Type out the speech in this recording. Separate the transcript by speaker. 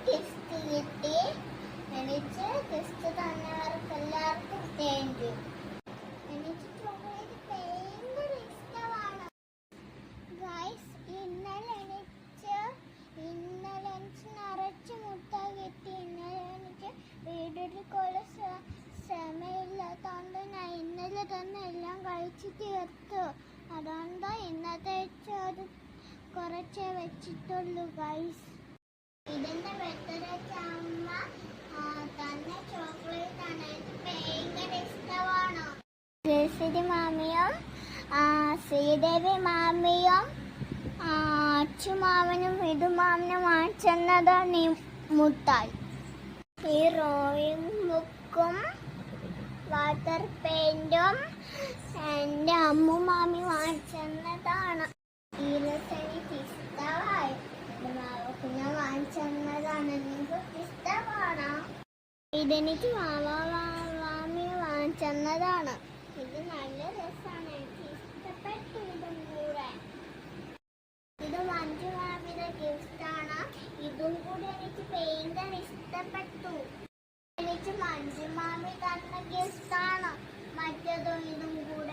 Speaker 1: Gift കിട്ടി. എനിക്ക് gift തന്നവർക്ക് എല്ലാവർക്കും താങ്ക് യു. എനിക്ക് ചോക്ലേറ്റ് ഭയങ്കര ഇഷ്ടമാണ് ഗൈസ്. ഇന്നലെ എനിക്ക് നിറച്ച് മുട്ടായി കിട്ടി. ഇന്നലെ എനിക്ക് വീട്ടിലേക്കുള്ള സമയമില്ലാത്തതുകൊണ്ട് ഞാൻ ഇന്നലെ തന്നെ എല്ലാം കഴിച്ച് തീർത്തു. അതുകൊണ്ട് ഇന്നത്തെ അത് കുറച്ചേ വെച്ചിട്ടുള്ളൂ ഗൈസ്. ഇതിൻ്റെ ബർത്ത്ഡേക്ക് അമ്മ തന്നെ ചോക്ലേറ്റ് ആണ്. എനിക്ക് ഭയങ്കര ഇഷ്ടമാണ്. ജയശ്രീ മാമിയും ശ്രീദേവി മാമിയും അച്ചുമാമനും വിധുമാമനും വാങ്ങിച്ചെന്നതാണ് ഈ മുട്ടായി. ഈ ഡ്രോയിങ് ബുക്കും വാട്ടർ പെയിന്റും എൻ്റെ അമ്മുമാമി വാങ്ങിച്ചെന്നതാണ്. ഈ രസം എനിക്ക് ഇഷ്ടമായി. ഞാൻ വാങ്ങിച്ചെന്നതാണ്. നിങ്ങൾക്ക് ഇഷ്ടമാണോ? ഇതെനിക്ക് മാമി വാങ്ങിച്ചെന്നതാണ്. ഇത് നല്ല രസമാണ്. എനിക്ക് ഇഷ്ടപ്പെട്ടു. ഇതും കൂടെ ഇത് മഞ്ജു മാമിയുടെ ഗിഫ്റ്റാണ്. ഇതും കൂടി എനിക്ക് ഭയങ്കര ഇഷ്ടപ്പെട്ടു. എനിക്ക് മഞ്ജു മാമി തന്ന ഗിഫ്റ്റാണ്. മറ്റേതും ഇതും കൂടി